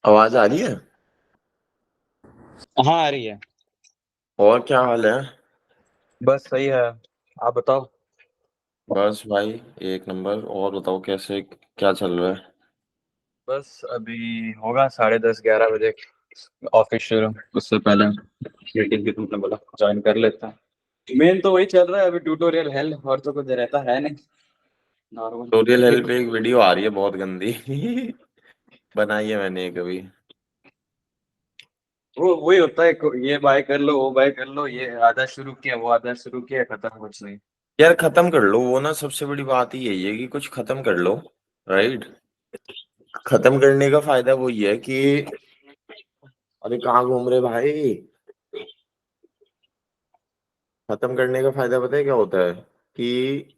आवाज आ रही है। हाँ आ रही है। और क्या हाल है। बस सही है। आप बताओ। बस भाई, एक नंबर। और बताओ कैसे क्या चल रहा है। बस अभी होगा 10:30 11 बजे ऑफिस शुरू। उससे पहले मीटिंग की तुमने बोला ज्वाइन कर लेता है। मेन तो वही चल रहा है अभी, ट्यूटोरियल हेल और तो कुछ रहता है नहीं। नॉर्मल। ट्यूटोरियल हेल्प पे एक वीडियो आ रही है बहुत गंदी। बनाई है मैंने कभी। वो वही होता है, ये बाय कर लो वो बाय कर लो, ये आधा शुरू किया वो आधा शुरू किया, खत्म कुछ नहीं। यार खत्म कर लो वो ना, सबसे बड़ी बात ही यही है कि कुछ खत्म कर लो। राइट। खत्म करने का फायदा वो ये है कि अरे कहाँ घूम रहे भाई। खत्म करने का फायदा पता है क्या होता है कि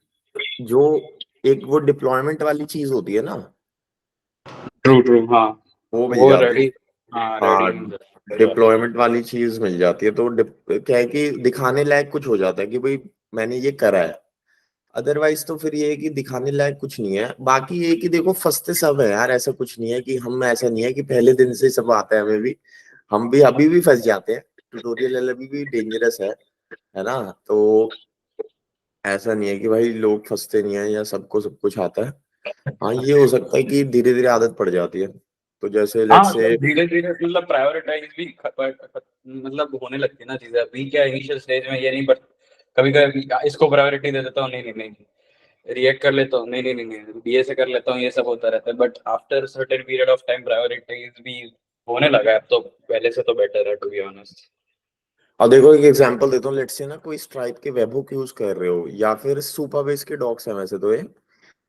जो एक वो डिप्लॉयमेंट वाली चीज होती है ना, ट्रू ट्रू हाँ। वो मिल वो जाती है। रेडी। हाँ रेडी हाँ, मिल जाता है, सही बात है। डिप्लॉयमेंट वाली चीज मिल जाती है तो क्या है कि दिखाने लायक कुछ हो जाता है कि भाई मैंने ये करा है। अदरवाइज तो फिर ये है कि दिखाने लायक कुछ नहीं है। बाकी ये है कि देखो फंसते सब है यार, ऐसा कुछ नहीं है कि हम, ऐसा नहीं है कि पहले दिन से सब आता है हमें भी। हम भी अभी भी फंस जाते हैं। ट्यूटोरियल अभी भी डेंजरस है ना। तो ऐसा नहीं है कि भाई लोग फंसते नहीं है या सबको सब कुछ आता है। हाँ, ये हो सकता है कि धीरे धीरे आदत पड़ जाती है। तो जैसे लेट्स हाँ से। मतलब धीरे धीरे मतलब प्रायोरिटाइज भी मतलब होने लगती है ना चीजें। अभी क्या इनिशियल स्टेज में ये नहीं, बट कभी कभी इसको प्रायोरिटी दे देता हूँ, नहीं नहीं नहीं, रिएक्ट कर लेता हूँ, नहीं नहीं नहीं नहीं, बीए से कर लेता हूँ, ये सब होता रहता है। But after certain period of time prioritize भी होने लगा है अब तो। पहले से तो बेटर है टू बी ऑनेस्ट। अब देखो एक एग्जांपल देता हूँ। लेट्स से ना कोई स्ट्राइप के वेबहुक यूज कर रहे हो या फिर सुपरबेस के डॉक्स है वैसे तो ये।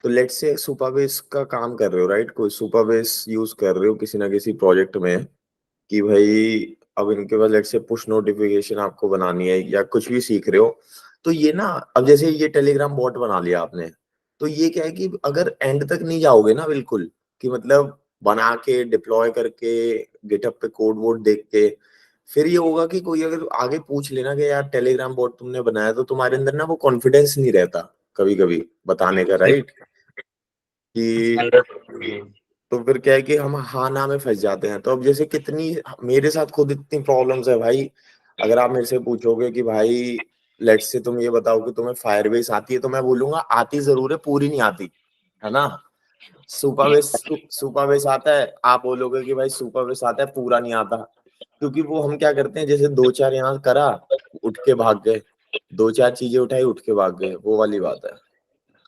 तो लेट्स से सुपरबेस का काम कर रहे हो, राइट। कोई सुपरबेस यूज कर रहे हो किसी ना किसी प्रोजेक्ट में कि भाई अब इनके पास लेट्स से पुश नोटिफिकेशन आपको बनानी है या कुछ भी सीख रहे हो। तो ये ना, अब जैसे ये टेलीग्राम बॉट बना लिया आपने, तो ये क्या है कि अगर एंड तक नहीं जाओगे ना बिल्कुल, कि मतलब बना के डिप्लॉय करके गिटहब पे कोड वोड देख के, फिर ये होगा कि कोई अगर आगे पूछ लेना कि यार टेलीग्राम बॉट तुमने बनाया, तो तुम्हारे अंदर ना वो कॉन्फिडेंस नहीं रहता कभी कभी बताने का, राइट। कि 100%। तो फिर क्या है कि हम हाँ ना में फंस जाते हैं। तो अब जैसे कितनी, मेरे साथ खुद इतनी प्रॉब्लम्स है भाई। अगर आप मेरे से पूछोगे कि भाई लेट्स से तुम ये बताओ कि तुम्हें फायरबेस आती है, तो मैं बोलूंगा आती जरूर है, पूरी नहीं आती, है ना। सुपरबेस सुपरबेस आता है, आप बोलोगे कि भाई सुपरबेस आता है, पूरा नहीं आता। क्योंकि वो हम क्या करते हैं, जैसे दो चार यहाँ करा, उठ के भाग गए, दो चार चीजें उठाई उठ के भाग गए, वो वाली बात है।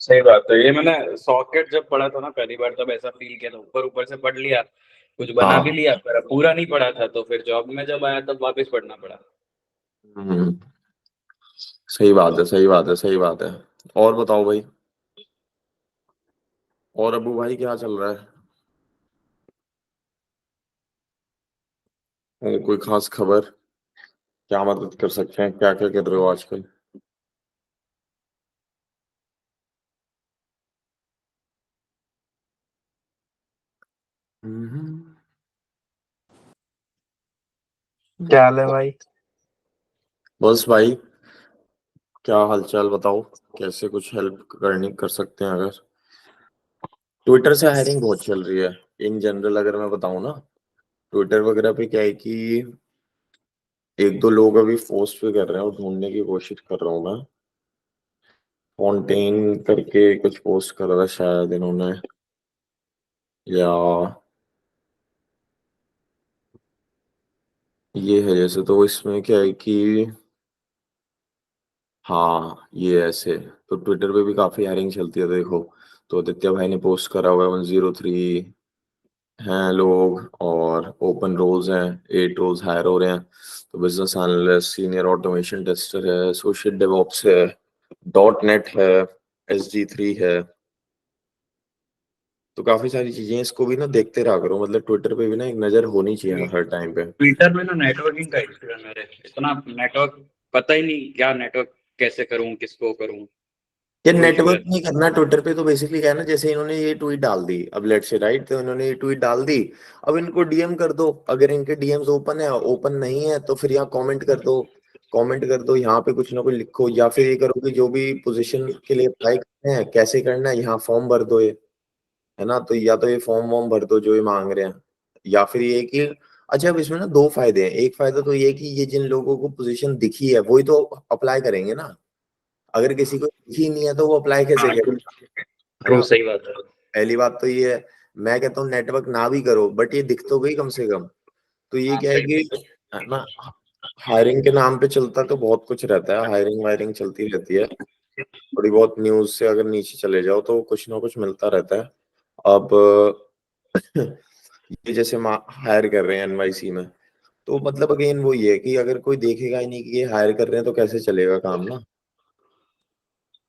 सही बात है। ये मैंने सॉकेट जब पढ़ा था ना पहली बार, तब ऐसा फील किया था। ऊपर ऊपर से पढ़ लिया, कुछ बना भी हाँ। लिया, पर पूरा नहीं पढ़ा था। तो फिर जॉब में जब आया तब वापस पढ़ना पड़ा। हम्म। सही बात है, सही बात है, सही बात है। और बताओ भाई। और अबू भाई क्या चल रहा है। कोई खास खबर, क्या मदद कर सकते हैं, क्या क्या कर रहे हो आजकल। हम्म। क्या हाल है भाई? बस भाई, क्या हालचाल बताओ। कैसे कुछ हेल्प करनी कर सकते हैं अगर। ट्विटर से हायरिंग बहुत चल रही है इन जनरल, अगर मैं बताऊं ना। ट्विटर वगैरह पे क्या है कि एक दो लोग अभी पोस्ट पे कर रहे हैं और ढूंढने की कोशिश कर रहा हूँ मैं। फॉन्टेन करके कुछ पोस्ट कर रहा था शायद इन्होंने, या ये है जैसे। तो इसमें क्या है कि हाँ, ये ऐसे। तो ट्विटर पे भी काफी हायरिंग चलती है देखो। तो आदित्य भाई ने पोस्ट करा हुआ है 103 हैं लोग, और ओपन रोल्स हैं, 8 रोल्स हायर हो रहे हैं। तो business analyst, senior automation tester है, एसोसिएट डेवऑप्स है, डॉट नेट है, SG3 है। तो काफी सारी चीजें हैं। इसको भी ना देखते रहा करो, मतलब ट्विटर पे भी ना एक नजर होनी चाहिए हर टाइम पे। ट्विटर में ना नेटवर्किंग का इशू है मेरे, इतना नेटवर्क पता ही नहीं क्या नेटवर्क, कैसे करूं, किसको करूं। ये वो इशू नेटवर्क है। नहीं करना ट्विटर पे। तो बेसिकली क्या है ना, जैसे इन्होंने ये ट्वीट डाल दी, अब लेट से राइट, तो इन्होंने ये ट्वीट डाल दी। अब इनको डीएम कर दो, अगर इनके डीएम्स ओपन है, ओपन नहीं है तो फिर यहाँ कमेंट कर दो। कमेंट कर दो, यहाँ पे कुछ ना कुछ लिखो, या फिर ये करो कि जो भी पोजीशन के लिए अप्लाई करना है, कैसे करना है, यहाँ फॉर्म भर दो ये, है ना। तो या तो ये फॉर्म वॉर्म भर दो जो ये मांग रहे हैं, या फिर ये कि अच्छा, अब इसमें ना दो फायदे हैं। एक फायदा तो ये कि ये जिन लोगों को पोजीशन दिखी है वही तो अप्लाई करेंगे ना। अगर किसी को दिखी नहीं है तो वो अप्लाई कैसे करेगा, है ट्रू, ना। सही बात है। पहली बात तो ये है। मैं कहता हूँ नेटवर्क ना भी करो बट ये दिख तो गई कम से कम। तो ये हाँ, क्या है सही कि, बात है ना, हायरिंग के नाम पे चलता तो बहुत कुछ रहता है, हायरिंग वायरिंग चलती रहती है। थोड़ी बहुत न्यूज से अगर नीचे चले जाओ तो कुछ ना कुछ मिलता रहता है। अब ये जैसे हायर कर रहे हैं एनवाईसी में, तो मतलब अगेन वो ये है कि अगर कोई देखेगा ही नहीं कि ये हायर कर रहे हैं तो कैसे चलेगा काम ना।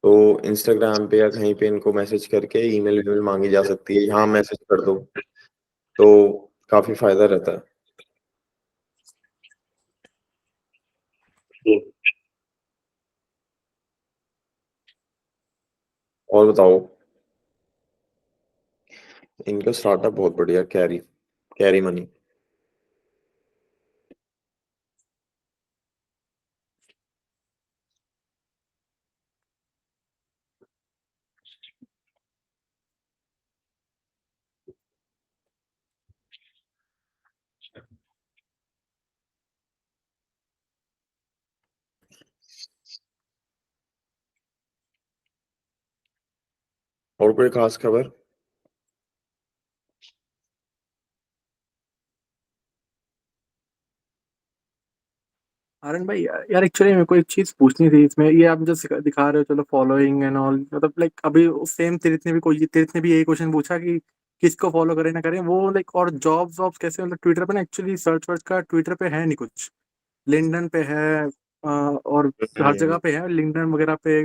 तो इंस्टाग्राम पे या कहीं पे इनको मैसेज करके ईमेल वीमेल मांगी जा सकती है, यहाँ मैसेज कर दो, तो काफी फायदा रहता है। है। और बताओ। इनका स्टार्टअप बहुत बढ़िया, कैरी कैरी मनी। और कोई खास खबर? आर्यन भाई, यार एक्चुअली मेरे को एक चीज पूछनी थी इसमें। ये आप जो दिखा रहे हो, चलो फॉलोइंग एंड ऑल, मतलब लाइक अभी सेम तीर्थ ने भी यही क्वेश्चन पूछा कि किसको फॉलो करें ना करें वो, लाइक और जॉब्स कैसे, मतलब ट्विटर पे ना एक्चुअली सर्च वर्च का ट्विटर पे है नहीं कुछ। लिंक्डइन पे है, और हर जगह पे है, लिंक्डइन वगैरह पे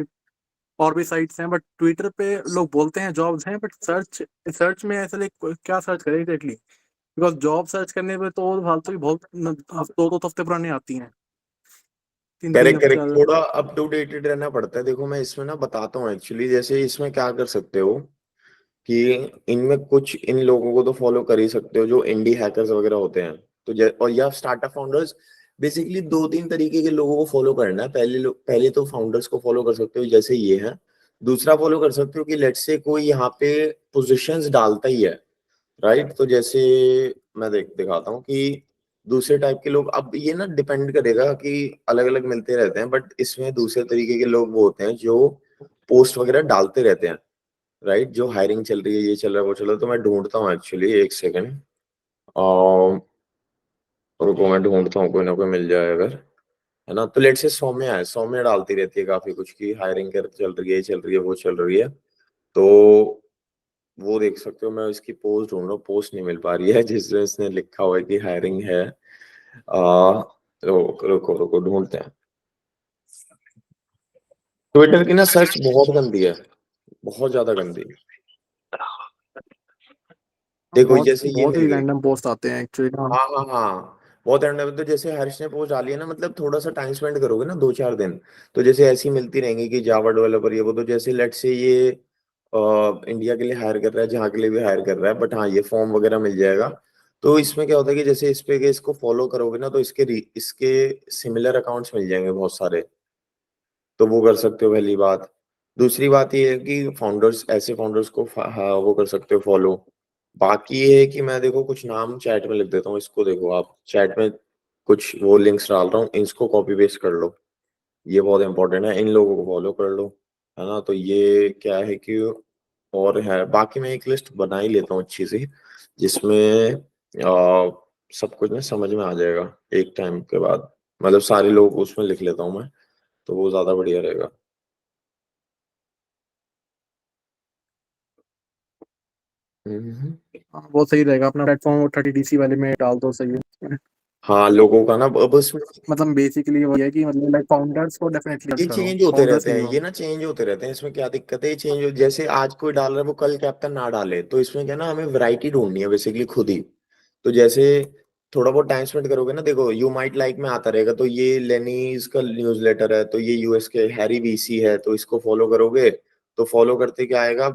और भी साइट्स हैं, बट ट्विटर पे लोग बोलते हैं जॉब्स हैं, बट सर्च सर्च में ऐसे लाइक क्या सर्च करें एग्जैक्टली, बिकॉज जॉब सर्च करने पे तो फालतू की बहुत दो दो हफ्ते पुरानी आती हैं, तीन तीन करेक्ट हफ्ते करेक्ट, ज्यादा। थोड़ा अप टू डेटेड रहना पड़ता है। देखो मैं इसमें ना बताता हूँ एक्चुअली, जैसे इसमें क्या कर सकते हो कि इनमें कुछ इन लोगों को तो फॉलो कर ही सकते हो जो इंडी हैकर्स वगैरह होते हैं। तो और या स्टार्टअप फाउंडर्स, बेसिकली दो तीन तरीके के लोगों को फॉलो करना है। पहले तो फाउंडर्स को फॉलो कर सकते हो जैसे ये है। दूसरा फॉलो कर सकते हो कि लेट्स से कोई यहाँ पे पोजीशंस डालता ही है, राइट। तो जैसे मैं दिखाता हूँ कि दूसरे टाइप के लोग, अब ये ना डिपेंड करेगा कि अलग अलग मिलते रहते हैं, बट इसमें दूसरे तरीके के लोग वो होते हैं जो पोस्ट वगैरह डालते रहते हैं, राइट। जो हायरिंग चल रही है, ये चल रहा है, वो चल रहा है, तो मैं ढूंढता हूँ एक्चुअली, एक सेकंड। और रुको मैं ढूंढता हूँ, कोई ना कोई मिल जाए अगर, है ना। तो लेट से सौम्या है, सौम्या डालती रहती है काफी कुछ की हायरिंग कर चल रही है, ये चल रही है, वो चल रही है। तो वो देख सकते हो। मैं इसकी पोस्ट ढूंढ रहा हूँ, पोस्ट नहीं मिल पा रही है जिसमें इसने लिखा हुआ है कि हायरिंग है। आ रुको रुको रुको, ढूंढते हैं। ट्विटर की ना सर्च बहुत गंदी है, बहुत ज्यादा गंदी। देखो बहुत जैसे ये बहुत मिल ही गई। रैंडम पोस्ट आते हैं एक्चुअली ना। हाँ हाँ हाँ, बहुत एंड में तो जैसे हर्ष ने पोस्ट डाली है ना, मतलब थोड़ा सा टाइम स्पेंड करोगे ना, 2-4 दिन, तो जैसे ऐसी मिलती रहेंगी कि जावा डेवलपर ये वो। तो जैसे लेट से ये इंडिया के लिए हायर कर रहा है, जहाँ के लिए भी हायर कर रहा है, बट हाँ ये फॉर्म वगैरह मिल जाएगा। तो इसमें क्या होता है कि जैसे इस पे के इसको फॉलो करोगे ना, तो इसके सिमिलर अकाउंट्स मिल जाएंगे बहुत सारे। तो वो कर सकते हो, पहली बात। दूसरी बात ये है कि फाउंडर्स, ऐसे फाउंडर्स को हाँ, वो कर सकते हो फॉलो। बाकी ये है कि मैं देखो कुछ नाम चैट में लिख देता हूँ, इसको देखो आप चैट में कुछ वो लिंक्स डाल रहा हूँ, इसको कॉपी पेस्ट कर लो। ये बहुत इंपॉर्टेंट है, इन लोगों को फॉलो कर लो, है ना। तो ये क्या है कि, और है बाकी मैं एक लिस्ट बना ही लेता हूँ अच्छी सी, जिसमें सब कुछ ना समझ में आ जाएगा एक टाइम के बाद। मतलब सारे लोग उसमें लिख लेता हूँ मैं, तो वो ज्यादा बढ़िया रहेगा। हम्म। हाँ, बहुत सही रहेगा। अपना प्लेटफॉर्म 30DC वाले में डाल दो, सही है। हाँ लोगों का ना अब उसमें मतलब बेसिकली वो है कि मतलब लाइक फाउंडर्स को डेफिनेटली सर्च ये करो, चेंज होते फाउंडर्स रहते हैं, ये मिनिमम। ना चेंज होते रहते हैं। इसमें क्या दिक्कत है, ये चेंज हो, जैसे आज कोई डाल रहा है वो कल कैप्टन ना डाले, तो इसमें क्या ना, हमें वैरायटी ढूंढनी है बेसिकली खुद ही। तो जैसे थोड़ा बहुत टाइम स्पेंड करोगे ना, देखो यू माइट लाइक में आता रहेगा, तो ये लेनीज का न्यूज़लेटर है, तो ये यूएस के हैरी वीसी है, तो इसको फॉलो करोगे। तो फॉलो करते क्या आएगा,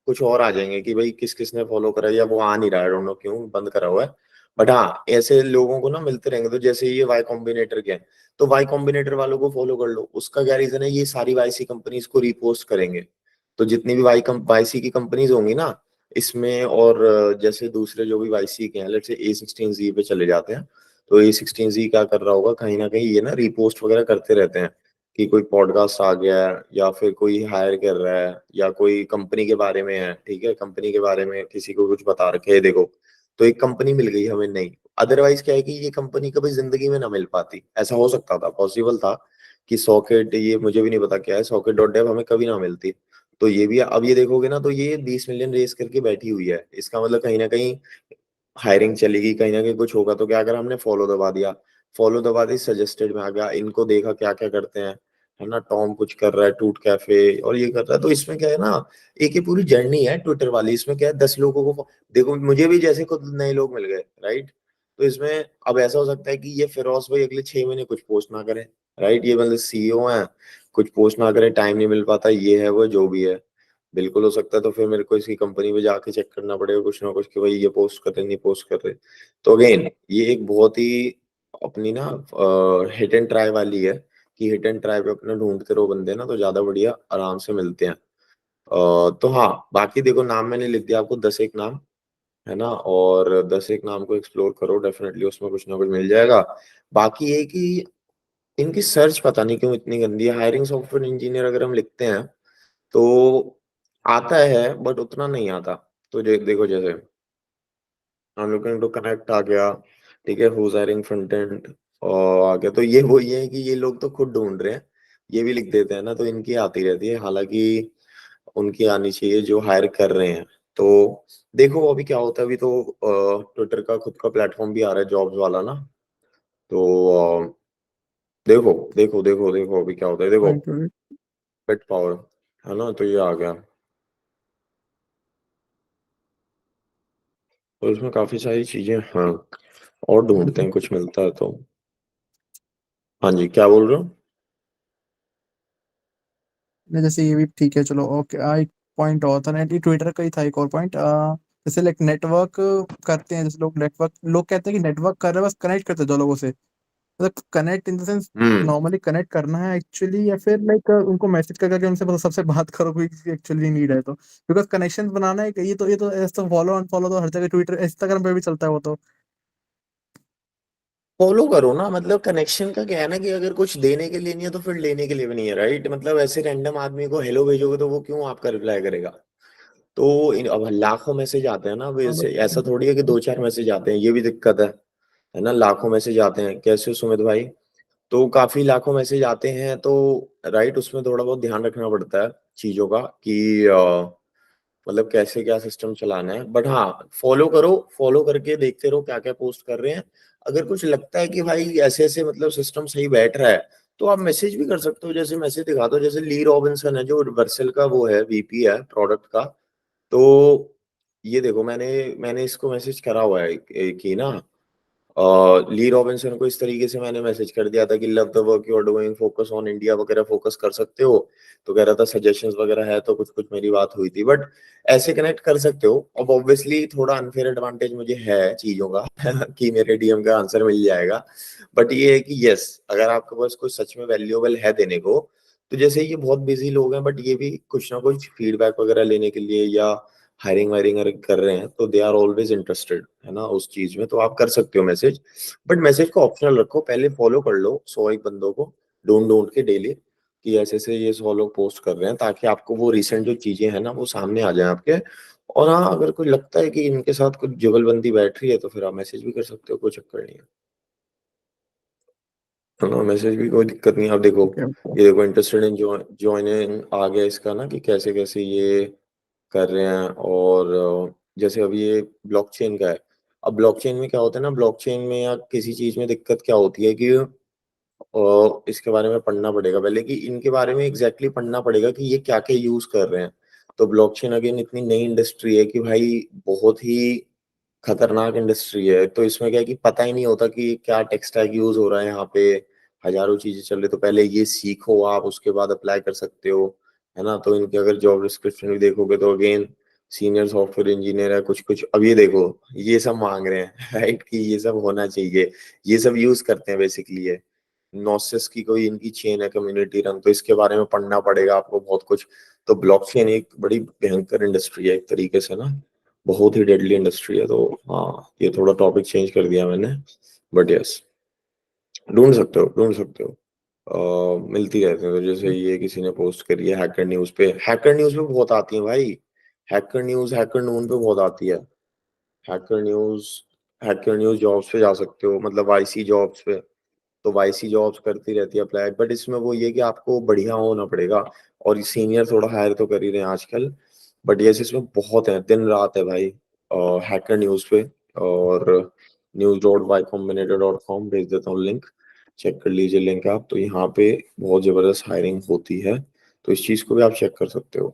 कुछ और आ जाएंगे कि भाई किस किसने फॉलो करा है, या वो आ नहीं रहा है, डोंट नो क्यों बंद करा हुआ है। बट हाँ ऐसे लोगों को ना मिलते रहेंगे। तो जैसे ये वाई कॉम्बिनेटर के हैं, तो वाई कॉम्बिनेटर वालों को फॉलो कर लो। उसका क्या रीजन है, ये सारी वाईसी कंपनीज को रिपोस्ट करेंगे। तो जितनी भी वाईसी की कंपनीज होंगी ना, इसमें। और जैसे दूसरे जो भी वाईसी के हैं, लेट्स से A16Z पे चले जाते हैं, तो A16Z क्या कर रहा होगा, कहीं ना कहीं ये ना रिपोस्ट वगैरह करते रहते हैं कि कोई पॉडकास्ट आ गया है, या फिर कोई हायर कर रहा है, या कोई कंपनी के बारे में है, ठीक है, कंपनी के बारे में किसी को कुछ बता रखे है, देखो तो एक कंपनी मिल गई हमें, नहीं अदरवाइज क्या है कि ये कंपनी कभी जिंदगी में ना मिल पाती। ऐसा हो सकता था, पॉसिबल था कि सॉकेट, ये मुझे भी नहीं पता क्या है, सॉकेट डॉट डेव हमें कभी ना मिलती। तो ये भी अब ये देखोगे ना, तो ये 20 मिलियन रेस करके बैठी हुई है, इसका मतलब कहीं ना कहीं हायरिंग चलेगी, कहीं ना कहीं कुछ होगा। तो क्या करा हमने, फॉलो दबा दिया, फॉलो दबा दी, सजेस्टेड में आ गया, इनको देखा क्या क्या करते हैं, है ना, टॉम कुछ कर रहा है, टूट कैफे और ये कर रहा है। तो इसमें क्या है ना, एक ये पूरी जर्नी है ट्विटर वाली, इसमें क्या है 10 लोगों को देखो, मुझे भी जैसे खुद नए लोग मिल गए, राइट। तो इसमें अब ऐसा हो सकता है कि ये फिरोज भाई अगले 6 महीने कुछ पोस्ट ना करें, राइट, ये मतलब सीईओ है, कुछ पोस्ट ना करें, टाइम नहीं मिल पाता, ये है वो जो भी है, बिल्कुल हो सकता है। तो फिर मेरे को इसकी कंपनी पे जाके चेक करना पड़ेगा कुछ ना कुछ कि भाई ये पोस्ट कर रहे नहीं पोस्ट कर रहे। तो अगेन ये एक बहुत ही अपनी ना हिट एंड ट्राई वाली है, कि हिट एंड ट्राई पे अपना ढूंढते रहो बंदे ना, तो ज्यादा बढ़िया आराम से मिलते हैं। तो हाँ, बाकी देखो नाम मैंने लिख दिया आपको, 10 एक नाम, है ना, और 10 एक नाम को एक्सप्लोर करो, डेफिनेटली उसमें कुछ ना कुछ मिल जाएगा। बाकी ये कि इनकी सर्च पता नहीं क्यों इतनी गंदी है, हायरिंग सॉफ्टवेयर इंजीनियर अगर हम लिखते हैं तो आता है बट उतना नहीं आता। तो देखो जैसे हम लुकिंग टू कनेक्ट आ गया, ठीक है, हुज हायरिंग फ्रंट एंड और आ गया, तो ये वो ये है कि ये लोग तो खुद ढूंढ रहे हैं, ये भी लिख देते हैं ना, तो इनकी आती रहती है, हालांकि उनकी आनी चाहिए जो हायर कर रहे हैं। तो देखो अभी क्या होता है, अभी तो ट्विटर का खुद का प्लेटफॉर्म भी आ रहा है जॉब्स वाला ना, तो देखो देखो देखो देखो अभी क्या होता है, देखो Right. पेट पावर, है ना, तो ये आ गया, तो इसमें काफी सारी चीजें, हाँ, और ढूंढते हैं कुछ मिलता है तो। हाँ जी, क्या बोल रहे हो? नहीं, जैसे ये भी ठीक है, चलो ओके। एक पॉइंट और था, नेट ट्विटर का ही था एक और पॉइंट। जैसे लाइक नेटवर्क करते हैं, जैसे लोग कहते हैं कि नेटवर्क कर रहे हैं, बस कनेक्ट करते हैं दो लोगों से, मतलब connect in the sense hmm. Normally connect करना है एक्चुअली, या फिर लाइक उनको मैसेज करके उनसे बस सबसे बात करो कोई एक्चुअली नीड है तो, बिकॉज कनेक्शन बनाना है, ये तो ऐसा फॉलो अनफॉलो तो हर जगह, ट्विटर इंस्टाग्राम पे भी चलता है वो तो। फॉलो करो ना, मतलब कनेक्शन का क्या है ना, कि अगर कुछ देने के लिए नहीं है तो फिर लेने के लिए भी नहीं है, राइट। मतलब ऐसे रैंडम आदमी को हेलो भेजोगे तो वो क्यों आपका रिप्लाई करेगा। तो अब लाखों मैसेज आते हैं ना, अब हाँ, ऐसे ऐसा थोड़ी है कि 2 4 मैसेज आते हैं, ये भी दिक्कत है ना, लाखों मैसेज आते हैं। कैसे हो सुमित भाई? तो काफी लाखों मैसेज आते हैं, तो राइट, उसमें थोड़ा बहुत ध्यान रखना पड़ता है चीजों का कि मतलब कैसे क्या सिस्टम चलाना है। बट हाँ, फॉलो करो, फॉलो करके देखते रहो क्या क्या पोस्ट कर रहे हैं। अगर कुछ लगता है कि भाई ऐसे ऐसे मतलब सिस्टम सही बैठ रहा है, तो आप मैसेज भी कर सकते हो, जैसे मैसेज दिखा दो, जैसे ली रॉबिन्सन है जो वर्सेल का वो है, वीपी है प्रोडक्ट का। तो ये देखो मैंने मैंने इसको मैसेज करा हुआ है कि ना, ली रॉबिन्सन को इस तरीके से मैंने मैसेज कर दिया था कि love the work you are doing, focus on India वगैरह, फोकस कर सकते हो। तो कह रहा था सजेशंस वगैरह है, तो कुछ कुछ मेरी बात हुई थी, बट ऐसे कनेक्ट कर सकते हो। अब ऑब्वियसली थोड़ा अनफेयर एडवांटेज मुझे है चीजों का कि मेरे डीएम का आंसर मिल जाएगा। बट ये है कि यस, अगर आपके पास कुछ सच में वैल्यूएबल है देने को, तो जैसे ये बहुत बिजी लोग हैं, बट ये भी कुछ ना कुछ फीडबैक वगैरह लेने के लिए या हायरिंग वायरिंग अगर कर रहे हैं, तो दे आर ऑलवेज इंटरेस्टेड, है ना, उस चीज में। तो आप कर सकते हो मैसेज, बट मैसेज को ऑप्शनल रखो, पहले फॉलो कर लो 100 एक बंदों को ढूंढ ढूंढ के डेली, कि ऐसे से ये 100 लोग पोस्ट कर रहे हैं, ताकि आपको वो रिसेंट जो चीजें हैं ना वो सामने आ जाए आपके। और हाँ, अगर कोई लगता है कि इनके साथ कुछ जुगलबंदी बैठ रही है, तो फिर आप मैसेज भी कर सकते हो, कोई चक्कर नहीं है ना, मैसेज भी कोई दिक्कत नहीं है। आप देखो, ओके ओके। ये देखो इंटरेस्टेड इन ज्वाइनिंग आ गया इसका ना, कि कैसे कैसे ये कर रहे हैं। और जैसे अभी ये ब्लॉकचेन का है। अब ब्लॉकचेन में क्या होता है ना, ब्लॉकचेन में या किसी चीज में दिक्कत क्या होती है कि इसके बारे में पढ़ना पड़ेगा पहले, कि इनके बारे में एग्जैक्टली पढ़ना पड़ेगा कि ये क्या क्या यूज कर रहे हैं। तो ब्लॉकचेन अगेन इतनी नई इंडस्ट्री है कि भाई बहुत ही खतरनाक इंडस्ट्री है। तो इसमें क्या है कि पता ही नहीं होता कि क्या टेक स्टैक यूज हो रहा है यहाँ पे, हजारों चीजें चल रही। तो पहले ये सीखो आप, उसके बाद अप्लाई कर सकते हो, है ना। तो इनके अगर जॉब डिस्क्रिप्शन भी देखोगे तो अगेन सीनियर सॉफ्टवेयर इंजीनियर है कुछ कुछ। अब ये देखो, ये सब मांग रहे हैं राइट, कि ये सब होना चाहिए, ये सब यूज करते हैं बेसिकली ये नोसिस की कोई इनकी चेन है, कम्युनिटी रन, तो इसके बारे में पढ़ना पड़ेगा आपको बहुत कुछ। तो ब्लॉकचेन एक बड़ी भयंकर इंडस्ट्री है एक तरीके से ना। बहुत ही डेडली इंडस्ट्री है। तो हाँ, ये थोड़ा टॉपिक चेंज कर दिया मैंने, बट यस, ढूंढ सकते हो, ढूंढ सकते हो। मिलती रहती है। तो जैसे ये किसी ने पोस्ट करी है हैकर न्यूज पे, हैकर न्यूज पे बहुत आती है भाई। हैकर न्यूज, हैकर नून पे बहुत आती है। Hacker news, hacker news jobs पे जा सकते हो, मतलब वाईसी जॉब्स पे। तो वाईसी जॉब्स करती रहती है अप्लाई, बट इसमें वो ये कि आपको बढ़िया होना पड़ेगा। और सीनियर थोड़ा हायर तो कर ही रहे हैं आजकल। बट यस, इसमें बहुत है, दिन रात है भाई। हैकर न्यूज पे। और news.ycombinator.com भेज देता हूँ लिंक, चेक कर लीजिए लिंक आप। तो यहाँ पे बहुत जबरदस्त हायरिंग होती है। तो इस चीज को भी आप चेक कर सकते हो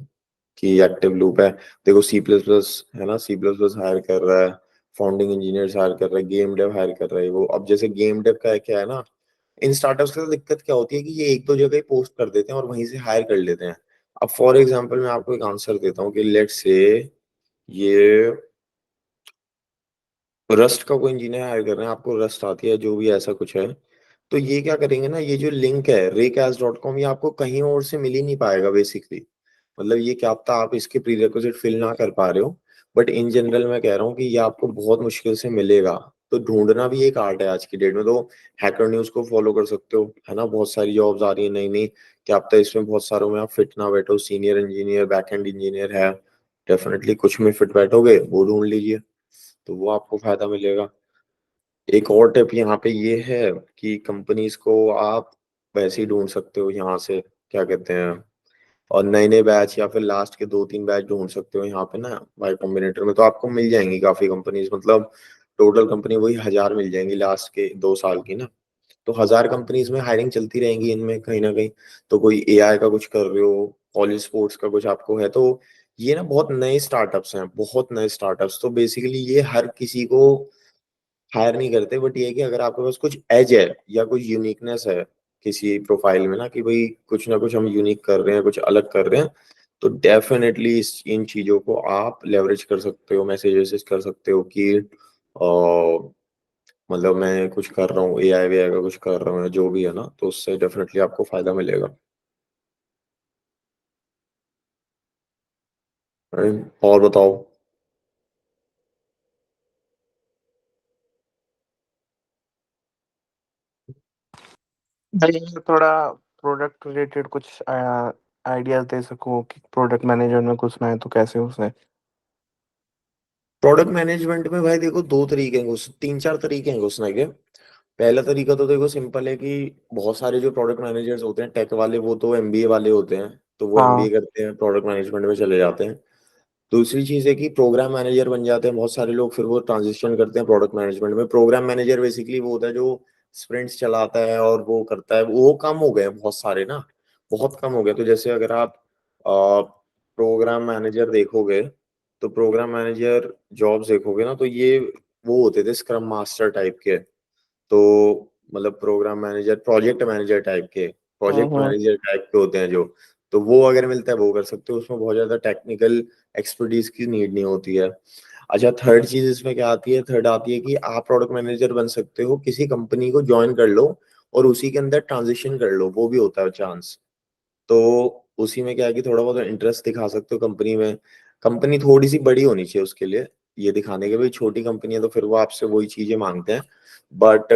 कि एक्टिव लूप है। देखो सी प्लस प्लस है ना, सी प्लस प्लस हायर कर रहा है, फाउंडिंग इंजीनियर्स हायर कर रहा है, गेम डेव हायर कर रहा है वो। अब जैसे गेम डेव का है, क्या है ना, इन स्टार्टअप्स के साथ दिक्कत क्या होती है कि ये एक दो जगह ही पोस्ट कर देते हैं और वहीं से हायर कर लेते हैं। अब फॉर एग्जांपल मैं आपको एक आंसर देता हूँ कि लेट्स से ये रस्ट का कोई इंजीनियर हायर कर रहे हैं, आपको रस्ट आती है जो भी ऐसा कुछ है। तो ये क्या करेंगे ना, ये जो लिंक है recast.com, ये आपको कहीं और से मिल ही नहीं पाएगा बेसिकली। मतलब ये क्या पता आप इसके प्रीरेक्विजिट फिल ना कर पा रहे हो, बट इन जनरल मैं कह रहा हूँ कि ये आपको बहुत मुश्किल से मिलेगा। तो ढूंढना भी एक आर्ट है आज की डेट में। तो हैकर न्यूज को फॉलो कर सकते हो, है ना, बहुत सारी जॉब्स आ रही है नई नई। क्या पता इसमें बहुत सारों में आप फिट ना बैठो, सीनियर इंजीनियर, बैकएंड इंजीनियर है, डेफिनेटली कुछ में फिट बैठोगे, वो ढूंढ लीजिए, तो वो आपको फायदा मिलेगा। एक और टिप यहाँ पे ये है कि कंपनीज को आप वैसे ही ढूंढ सकते हो यहाँ से, क्या कहते हैं, और नए नए बैच या फिर लास्ट के 2-3 बैच ढूंढ सकते हो यहाँ पे ना, वाई कॉम्बिनेटर में। तो आपको मिल जाएंगी काफी कंपनीज, मतलब टोटल कंपनी वही 1000 मिल जाएंगी लास्ट के 2 साल की ना। तो 1000 कंपनीज में हायरिंग चलती रहेंगी इनमें कहीं ना कहीं। तो कोई एआई का कुछ कर रहे हो, कॉलेज स्पोर्ट्स का कुछ आपको है, तो ये ना बहुत नए स्टार्टअप्स हैं, बहुत नए स्टार्टअप्स। तो बेसिकली ये हर किसी को हायर नहीं करते, बट ये है कि अगर आपके पास कुछ एज है या कुछ यूनिकनेस है किसी प्रोफाइल में ना, कि भाई कुछ ना कुछ हम यूनिक कर रहे हैं, कुछ अलग कर रहे हैं, तो डेफिनेटली इस इन चीजों को आप लेवरेज कर सकते हो, मैसेजेस कर सकते हो कि मतलब मैं कुछ कर रहा हूँ, एआई वे का कुछ कर रहा हूँ, या जो भी है ना, तो उससे डेफिनेटली आपको फायदा मिलेगा। और बताओ। भाई थोड़ा प्रोडक्ट रिलेटेड कुछ आइडियाज दे सको कि प्रोडक्ट मैनेजमेंट में घुसना है तो कैसे घुसना है। प्रोडक्ट मैनेजमेंट में भाई देखो, दो तरीके हैं घुस, तीन चार तरीके हैं घुसने के। पहला तरीका तो देखो सिंपल है कि बहुत सारे जो प्रोडक्ट मैनेजर्स होते हैं टेक वाले, वो तो एमबीए वाले होते हैं, तो वो हाँ। एमबीए करते हैं, प्रोडक्ट मैनेजमेंट में चले जाते हैं। दूसरी चीज है कि प्रोग्राम मैनेजर बन जाते हैं बहुत सारे लोग, फिर वो ट्रांजिशन करते हैं प्रोडक्ट मैनेजमेंट में। प्रोग्राम मैनेजर बेसिकली वो होता है जो स्प्रिंट्स चलाता है और वो करता है, वो कम हो गए हैं बहुत सारे ना, बहुत कम हो गए। तो जैसे अगर आप प्रोग्राम मैनेजर देखोगे, तो प्रोग्राम मैनेजर जॉब्स देखोगे ना, तो ये वो होते थे स्क्रम मास्टर टाइप के। तो मतलब program manager, project manager type के, प्रोजेक्ट हम्म। मैनेजर टाइप के होते हैं जो। तो वो अगर मिलता है वो कर सकते हो, उसमें बहुत ज्यादा टेक्निकल एक्सपर्टीज की नीड नहीं होती है। अच्छा, थर्ड चीज इसमें क्या आती है, थर्ड आती है कि आप प्रोडक्ट मैनेजर बन सकते हो, किसी कंपनी को ज्वाइन कर लो और उसी के अंदर ट्रांजिशन कर लो, वो भी होता है चांस। तो उसी में क्या है कि थोड़ा बहुत इंटरेस्ट दिखा सकते हो कंपनी में। कंपनी थोड़ी सी बड़ी होनी चाहिए उसके लिए, ये दिखाने के, भाई छोटी कंपनी है तो फिर वो आपसे वही चीजें मांगते हैं। बट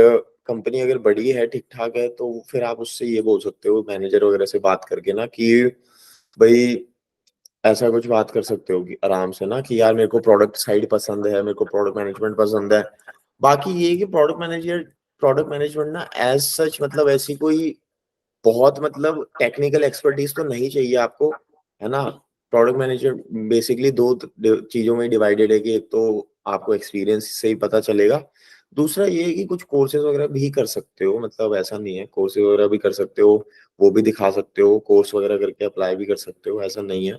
कंपनी अगर बड़ी है, ठीक ठाक है, तो फिर आप उससे ये बोल सकते हो मैनेजर वगैरह से बात करके ना कि भाई, ऐसा कुछ बात कर सकते हो कि आराम से ना कि यार मेरे को प्रोडक्ट साइड पसंद है, मेरे को प्रोडक्ट मैनेजमेंट पसंद है। बाकी ये है कि प्रोडक्ट मैनेजमेंट ना एज सच, मतलब ऐसी कोई बहुत मतलब टेक्निकल एक्सपर्टीज तो नहीं चाहिए आपको, है ना। प्रोडक्ट मैनेजर बेसिकली दो चीजों में डिवाइडेड है कि एक तो आपको एक्सपीरियंस से ही पता चलेगा, दूसरा ये है कि कुछ कोर्सेज वगैरह भी कर सकते हो, मतलब ऐसा नहीं है, कोर्सेज वगैरह भी कर सकते हो, वो भी दिखा सकते हो, कोर्स वगैरह करके अप्लाई भी कर सकते हो। ऐसा नहीं है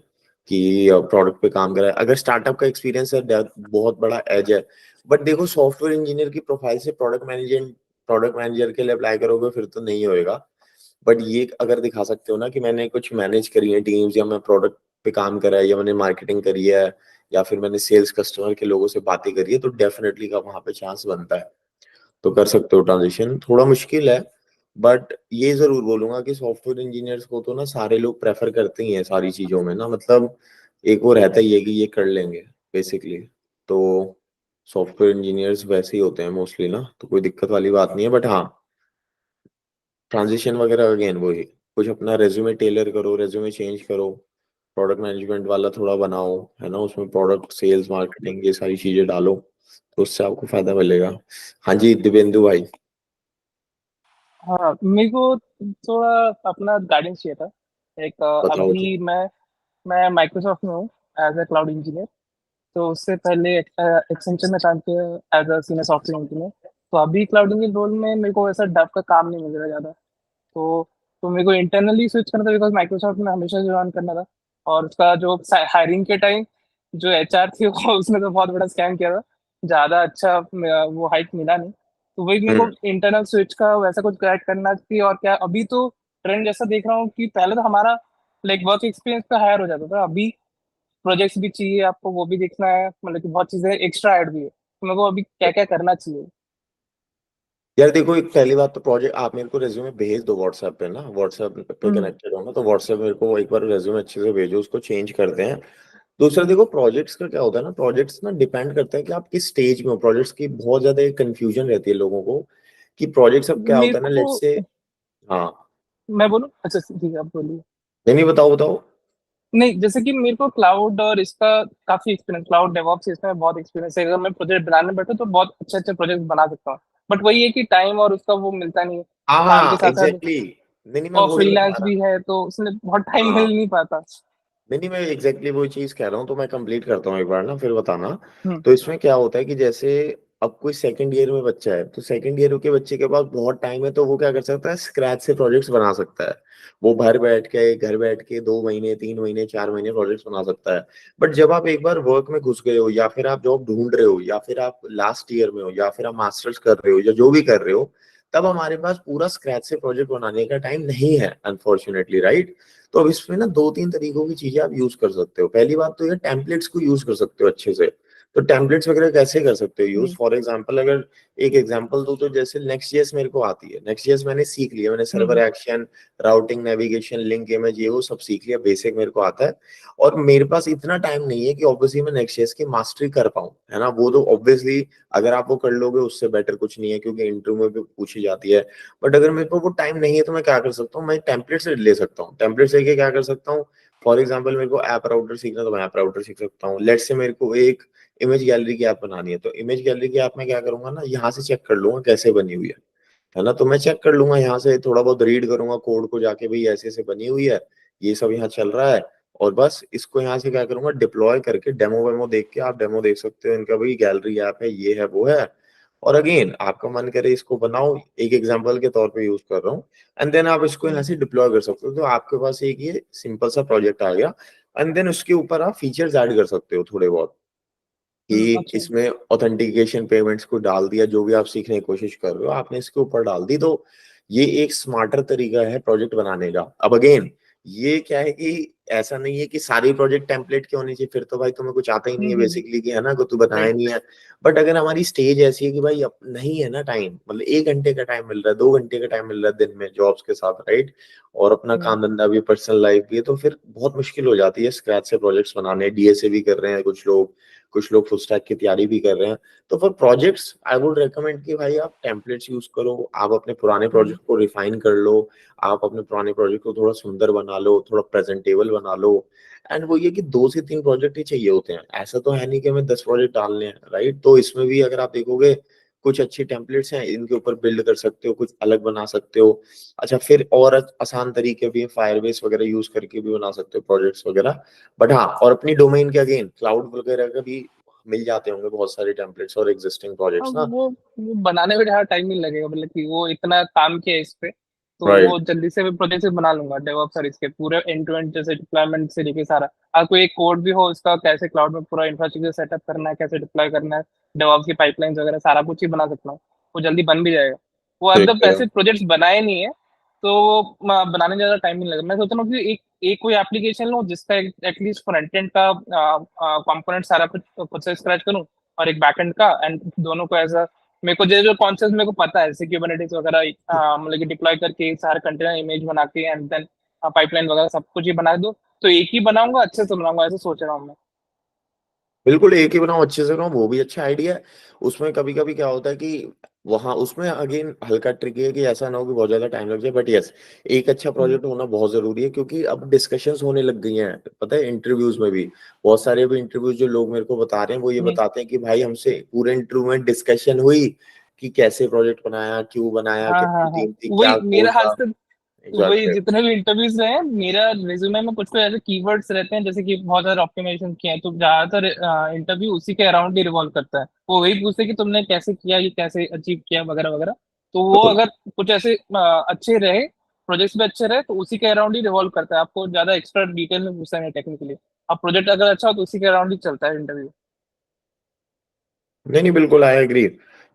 कि प्रोडक्ट पे काम करा है, अगर स्टार्टअप का एक्सपीरियंस है, बहुत बड़ा एज है। बट देखो सॉफ्टवेयर इंजीनियर की प्रोफाइल से प्रोडक्ट मैनेजर के लिए अप्लाई करोगे फिर तो नहीं होएगा। बट ये अगर दिखा सकते हो ना कि मैंने कुछ मैनेज करी है टीम्स, या मैं प्रोडक्ट पे काम करा है, या मैंने मार्केटिंग करी है, या फिर मैंने सेल्स कस्टमर के लोगों से बातें करी है, तो डेफिनेटली का वहां पे चांस बनता है। तो कर सकते हो ट्रांजिशन, थोड़ा मुश्किल है। बट ये जरूर बोलूंगा कि सॉफ्टवेयर इंजीनियर्स को तो ना सारे लोग प्रेफर करते ही हैं सारी चीजों में ना, मतलब एक वो रहता ही है कि ये कर लेंगे बेसिकली। तो सॉफ्टवेयर इंजीनियर्स वैसे ही होते हैं मोस्टली ना, तो कोई दिक्कत वाली बात नहीं है। बट हाँ, ट्रांजिशन वगैरह अगेन वही, कुछ अपना रेज्यूमे टेलर करो, रेज्यूमे चेंज करो, प्रोडक्ट मैनेजमेंट वाला थोड़ा बनाओ, है ना, उसमें प्रोडक्ट सेल्स मार्केटिंग ये सारी चीजें डालो, तो उससे आपको फायदा मिलेगा। हाँ जी दिव्येंदु भाई। हाँ, मेरे को थोड़ा अपना गाइडेंस चाहिए था। एक बताओ तो। अभी मैं माइक्रोसॉफ्ट में हूँ एज ए क्लाउड इंजीनियर। तो उससे पहले एक्सेंचर में काम किया as a senior software engineer. तो अभी क्लाउड इंजीनियर रोल में मेरे को ऐसा डब का काम नहीं मिल रहा ज़्यादा। तो मेरे को इंटरनली स्विच करना था बिकॉज माइक्रोसॉफ्ट में हमेशा ज्वाइन करना था। और उसका जो हायरिंग के टाइम जो एचआर थी वो उसने तो बहुत बड़ा स्कैम किया था। ज़्यादा अच्छा वो हाइक मिला नहीं। तो वही मेरे को हम्म। इंटरनल स्विच का वैसा कुछ गाइड करना थी। और क्या अभी तो ट्रेंड जैसा देख रहा हूँ कि पहले तो हमारा लाइक वर्क एक्सपीरियंस पे हायर हो जाता था। अभी प्रोजेक्ट्स भी चाहिए आपको, वो भी देखना है, मतलब कि बहुत चीजें एक्स्ट्रा ऐड भी है। तो मेरे को अभी क्या क्या करना चाहिए? यार देखो, एक पहली बात तो प्रोजेक्ट आप मेरे को रेज्यूमे भेज दो व्हाट्सएप पे ना, व्हाट्सएप पे हम्म। कनेक्टेड हो ना, तो व्हाट्सएप मेरे को एक बार रेज्यूमे अच्छे से भेजो, उसको चेंज करते हैं। दूसरा देखो, प्रोजेक्ट्स का क्या होता है ना, प्रोजेक्ट्स ना डिपेंड करता है कि आप किस स्टेज में हो। प्रोजेक्ट्स की बहुत ज्यादा कंफ्यूजन रहती है लोगों को कि प्रोजेक्ट्स अब क्या मेरे होता है ना, को लेट्स से। हाँ। मैं बोलूँ? अच्छा ठीक है, आप बोलिए। नहीं नहीं, बताओ बताओ। नहीं, जैसे कि मेरे को क्लाउड और इसका काफी एक्सपीरियंस, क्लाउड डेवऑप्स इसमें बहुत एक्सपीरियंस है। अगर मैं प्रोजेक्ट बनाने बैठूं तो बहुत अच्छे अच्छे प्रोजेक्ट बना सकता हूँ। बट वही है कि टाइम और उसका वो मिलता नहीं है। हाँ काम के हाँ साथ साथ एग्जैक्टली, नहीं नहीं मैं और वही बता फ्रीलांस रहा। भी है तो उसमें बहुत टाइम मिल हाँ, नहीं पाता। नहीं नहीं मैं एग्जैक्टली वही चीज कह रहा हूँ, तो मैं कंप्लीट करता हूँ एक बार ना, फिर बताना। हम्म। तो इसमें क्या होता है कि जैसे अब कोई सेकंड ईयर में बच्चा है, तो सेकंड ईयर के बच्चे के पास बहुत टाइम है, तो वो क्या कर सकता है, स्क्रैच से प्रोजेक्ट्स बना सकता है। वो घर बैठ के 2 महीने 3 महीने 4 महीने प्रोजेक्ट्स बना सकता है। बट जब आप एक बार वर्क में घुस गए हो, या फिर आप जॉब ढूंढ रहे हो, या फिर आप लास्ट ईयर में हो, या फिर आप मास्टर्स कर रहे हो, या जो भी कर रहे हो, तब हमारे पास पूरा स्क्रैच से प्रोजेक्ट बनाने का टाइम नहीं है अनफॉर्चुनेटली, राइट। तो अब इसमें ना 2-3 तरीकों की चीजें आप यूज कर सकते हो। पहली बात तो ये टेम्पलेट्स को यूज कर सकते हो अच्छे से। तो टेम्पलेट्स वगैरह कैसे कर सकते हो यूज, हम्म। फॉर एग्जांपल अगर एक एग्जांपल दूं, तो जैसे नेक्स्ट जेएस मेरे को आती है, नेक्स्ट जेएस मैंने सीख लिया, मैंने सर्वर हम्म। Action, routing, navigation, link image, ये वो सब सीख लिया, बेसिक मेरे को आता है। और मेरे पास इतना टाइम नहीं है कि ऑब्वियसली मैं नेक्स्ट जेएस की मास्टरी कर पाऊं, है ना। वो तो ऑब्वियसली अगर आप वो कर लोगे उससे बेटर कुछ नहीं है, क्योंकि इंटरव्यू में भी पूछी जाती है। बट अगर मेरे को वो टाइम नहीं है, तो मैं क्या कर सकता हूँ, मैं टेम्पलेट से ले सकता हूँ, टेम्पलेट से लेके क्या कर सकता हूँ। फॉर एग्जाम्पल मेरे को ऐप राउटर सीखना, तो मैं ऐप राउटर सीख सकता हूँ। लेट्स से मेरे को एक इमेज गैलरी की ऐप बनानी है, तो इमेज गैलरी की ऐप में क्या करूंगा ना, यहाँ से चेक कर लूंगा कैसे बनी हुई है ना। तो मैं चेक कर लूंगा यहाँ से, थोड़ा बहुत रीड करूंगा कोड को जाके, भाई ऐसे ऐसे बनी हुई है, ये सब यहाँ चल रहा है। और बस इसको यहाँ से क्या करूंगा, डिप्लॉय करके डेमो वेमो देख के, आप डेमो देख सकते हो इनका, भाई गैलरी ऐप है, ये है वो है। और अगेन आपका मन करे इसको बनाओ, एक एग्जांपल के तौर पे यूज कर रहा हूँ। एंड देन आप इसको यहाँ से डिप्लॉय कर सकते हो, तो आपके पास एक ये सिंपल सा प्रोजेक्ट आ गया। एंड देन उसके ऊपर आप फीचर्स ऐड कर सकते हो थोड़े बहुत, कि अच्छा। इसमें ऑथेंटिकेशन पेमेंट्स को डाल दिया, जो भी आप सीखने की कोशिश कर रहे हो आपने इसके ऊपर डाल दी। तो ये एक स्मार्टर तरीका है प्रोजेक्ट बनाने का। अब अगेन ये क्या है कि ऐसा नहीं है कि सारी प्रोजेक्ट टेम्पलेट की होनी चाहिए, फिर तो भाई तुम्हें कुछ आता ही नहीं है हम्म। बेसिकली, कि है ना, को तू बताया राइट। नहीं है। बट अगर हमारी स्टेज ऐसी है कि भाई अब नहीं है ना टाइम, मतलब 1 घंटे का टाइम मिल रहा है, 2 घंटे का टाइम मिल रहा है दिन में जॉब्स के साथ, राइट, और अपना काम धंधा भी, पर्सनल लाइफ भी है, तो फिर बहुत मुश्किल हो जाती है स्क्रैच से प्रोजेक्ट्स बनाने। डीएसए भी कर रहे हैं कुछ लोग, कुछ लोग फुल स्टैक की तैयारी भी कर रहे हैं। तो for projects I would recommend कि भाई आप टेम्पलेट्स यूज करो, आप अपने पुराने प्रोजेक्ट को रिफाइन कर लो, आप अपने पुराने प्रोजेक्ट को थोड़ा सुंदर बना लो, थोड़ा प्रेजेंटेबल बना लो। एंड वो ये कि 2 से 3 प्रोजेक्ट ही चाहिए होते हैं, ऐसा तो है नहीं कि हमें 10 प्रोजेक्ट डालने हैं, राइट। तो इसमें भी अगर आप देखोगे, कुछ अच्छी टेम्पलेट्स हैं, इनके ऊपर बिल्ड कर सकते हो, कुछ अलग बना सकते हो। अच्छा, फिर और आसान तरीके भी, फायरबेस वगैरह यूज करके भी बना सकते हो प्रोजेक्ट्स वगैरह। बट हाँ, और अपनी डोमेन के अगेन क्लाउड वगैरह का भी मिल जाते होंगे बहुत सारे टेम्पलेट्स और एग्जिस्टिंग प्रोजेक्ट्स अब ना। वो बनाने में ज़्यादा टाइम नहीं लगेगा, मतलब कि वो इतना काम किया है इस पे। तो वो राइट। जल्दी से भी प्रोजेक्ट बना लूंगा डेवऑप्स और इसके पूरे एंड टू एंड, जैसे डिप्लॉयमेंट से लेके सारा। अगर कोई एक कोड भी हो उसका, कैसे क्लाउड में पूरा इंफ्रास्ट्रक्चर सेटअप करना है, कैसे डिप्लॉय करना है, डेवऑप्स की पाइपलाइंस वगैरह सारा कुछ ही बना सकता हूँ। वो जल्दी बन भी जाएगा। वो ठीक मतलब है। ऐसे प्रोजेक्ट्स बनाए नहीं है तो वो बनाने में ज़्यादा टाइम नहीं लगेगा। मैं सोच रहा हूँ कि एक एक कोई एप्लीकेशन लूँ जिसका एटलीस्ट फ्रंट एंड का कंपोनेंट सारा कुछ खुद से स्क्रैच करूँ, और एक बैकएंड का, एंड दोनों को एज, मेरे को जो जो कॉन्सेप्ट मेरे को पता है जैसे क्यूबरनेटिस वगैरह, मतलब कि डिप्लॉय करके सारे कंटेनर इमेज बना के एंड देन पाइपलाइन वगैरह सब कुछ ही बना दो। तो एक ही बनाऊंगा, अच्छे से बनाऊंगा, ऐसे सोच रहा हूँ मैं। बिल्कुल एक ही बनाओ, अच्छे से बनाओ, वो भी अच्छा आइडिया है। उसमें कभी कभी क्या होता है कि वहां उसमें अगेन हल्का ट्रिकी है कि ऐसा ना हो कि बहुत ज्यादा टाइम लग जाए, बट यस एक अच्छा हम्म, प्रोजेक्ट होना बहुत जरूरी है, क्योंकि अब डिस्कशंस होने लग गई हैं, पता है इंटरव्यूज में भी। बहुत सारे अभी इंटरव्यूज जो लोग मेरे को बता रहे हैं वो ये हम्म, बताते हैं कि भाई हमसे पूरे इंटरव्यू में डिस्कशन हुई कि कैसे प्रोजेक्ट बनाया, क्यों बनाया, हाँ हाँ कितनी हाँ, टीम थी, क्या वही गोल मेरा आज था। तक वही एग्जैक्टली। जितने भी इंटरव्यूज रहे हैं, मेरा रिज्यूमे में कुछ कुछ ऐसे कीवर्ड्स रहते हैं जैसे कि बहुत ज्यादा ऑप्टिमाइजेशन किया है, तो ज्यादातर इंटरव्यू उसी के अराउंड ही रिवॉल्व करता है। वो वही पूछते हैं कि तुमने कैसे किया, ये कैसे अचीव किया, वगैरह वगैरह। तो वो अगर कुछ ऐसे अच्छे रहे, प्रोजेक्ट्स भी अच्छे रहे, तो उसी के अराउंड ही रिवॉल्व करता है। आपको ज्यादा एक्स्ट्रा डिटेल में पूछना है टेक्निकली। अब प्रोजेक्ट अगर अच्छा हो तो उसी के अराउंड ही चलता है इंटरव्यू। नहीं नहीं बिल्कुल आई एग्री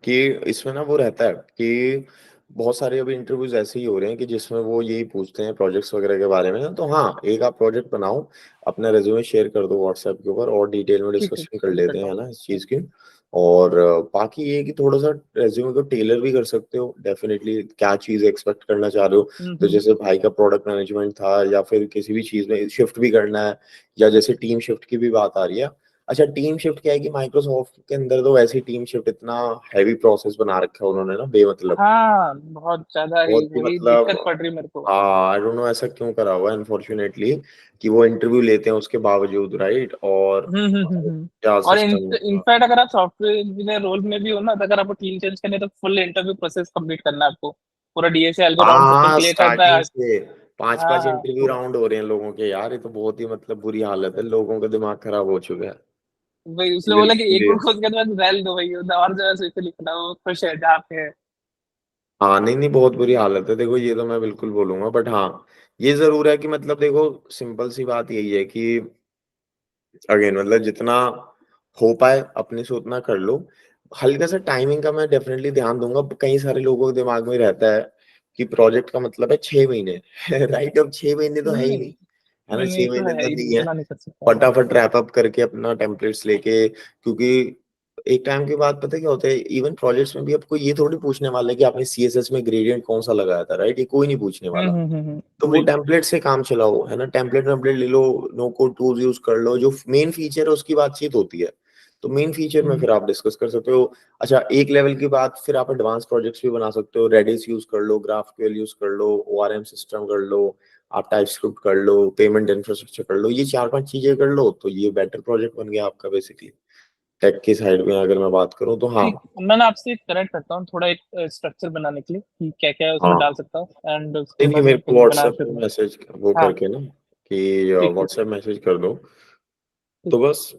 कि इसमें ना वो रहता है कि बहुत सारे अभी इंटरव्यूज ऐसे ही हो रहे हैं कि जिसमें वो यही पूछते हैं प्रोजेक्ट्स वगैरह के बारे में ना। तो हाँ एक आप प्रोजेक्ट बनाओ, अपना रेज्यूमे शेयर कर दो व्हाट्सएप के ऊपर और डिटेल में ठीक है, डिस्कशन कर सेंड लेते करता हैं हूँ। है ना इस चीज की। और बाकी ये है कि थोड़ा सा रेज्यूमे को टेलर भी कर सकते हो डेफिनेटली, क्या चीज एक्सपेक्ट करना चाह रहे हो। तो हम्म। जैसे भाई का प्रोडक्ट मैनेजमेंट था, या फिर किसी भी चीज में शिफ्ट भी करना है, या जैसे टीम शिफ्ट की भी बात आ रही है। अच्छा टीम शिफ्ट क्या है कि माइक्रोसॉफ्ट के अंदर तो वैसी टीम शिफ्ट इतना हैवी प्रोसेस बना रखा है उन्होंने ना बेमतलब, हाँ, बहुत ज्यादा ही बहुत ही वही मतलब। दिक्कत पड़ रही मेरे को। हाँ आई डोंट नो ऐसा क्यों करा हुआ है अनफॉर्चुनेटली, कि वो इंटरव्यू लेते हैं उसके बावजूद, राइट। और क्या और सिस्टम है। इनफैक्ट अगर आप सॉफ्टवेयर इंजीनियर रोल में भी हो ना, तो अगर आपको टीम चेंज करनी है तो फुल इंटरव्यू प्रोसेस कंप्लीट करना है आपको। पूरा डीएसए एल्गो हाँ राउंड सिस्टम हाँ क्लियर करना है। स्टार्टिंग से पांच पांच हाँ इंटरव्यू पूरा। राउंड हो रहे हैं लोगों के यार, ये तो बहुत ही मतलब बुरी हालत है, लोगों का दिमाग खराब हो चुका है। भाई उसने बोला कि एक लिटरली। बार खोज के बाद रहने दो भाई, और जो है सो इसे लिखना, वो खुश है जहाँ पे है। हाँ नहीं नहीं बहुत बुरी हालत है, देखो ये तो मैं बिल्कुल बोलूंगा, बट हाँ ये जरूर है कि मतलब देखो सिंपल सी बात यही है कि अगेन मतलब जितना हो पाए अपने से उतना कर लो। हल्का सा टाइमिंग का मैं डेफिनेटली ध्यान दूंगा, कई सारे लोगों के दिमाग में रहता है कि प्रोजेक्ट का मतलब है 6 महीने राइट। अब 6 महीने तो है ही नहीं नहीं, है ना, नहीं, ये छह तो महीने है तो ही नहीं, नहीं है। इतना नहीं कर सकता मैं। फटाफट रैप अप करके अपना टेम्पलेट्स लेके, क्योंकि एक टाइम के बाद पता है क्या होता है, इवन प्रोजेक्ट्स में भी आपको ये थोड़ी पूछने वाला है कि आपने सीएसएस में ग्रेडियंट कौन सा लगाया था, राइट, ये कोई नहीं पूछने वाला। तो वो वही। टेम्पलेट से काम चलाओ, है ना, टेम्पलेट ले लो, नो कोड टूल्स यूज कर लो, जो मेन फीचर है उसकी बातचीत होती है। तो मेन फीचर में हम्म, फिर आप डिस्कस कर सकते हो। अच्छा एक लेवल के बाद फिर आप एडवांस प्रोजेक्ट्स भी बना सकते हो, रेडिस यूज कर लो, ग्राफक्यूएल यूज कर लो, ओआरएम सिस्टम कर लो, आप टाइपस्क्रिप्ट कर लो, पेमेंट इंफ्रास्ट्रक्चर कर लो, ये चार पांच चीजें कर लो तो ये बेटर प्रोजेक्ट बन गया आपका बेसिकली। टेक की साइड में अगर मैं बात करूँ तो हाँ। ठीक, मैं ना आपसे कनेक्ट करता हूँ थोड़ा, एक स्ट्रक्चर बनाने के लिए कि क्या क्या उसमें डाल हाँ सकता हूँ, एंड उसके नहीं नहीं बाद मेरे मैं को फिर बनाना व्हाट्सएप पे शुरू करूँ। मैसेज वो हाँ, करके ना कि ठीक ठीक व्हाट्सएप मैसेज कर दो ठीक। तो बस।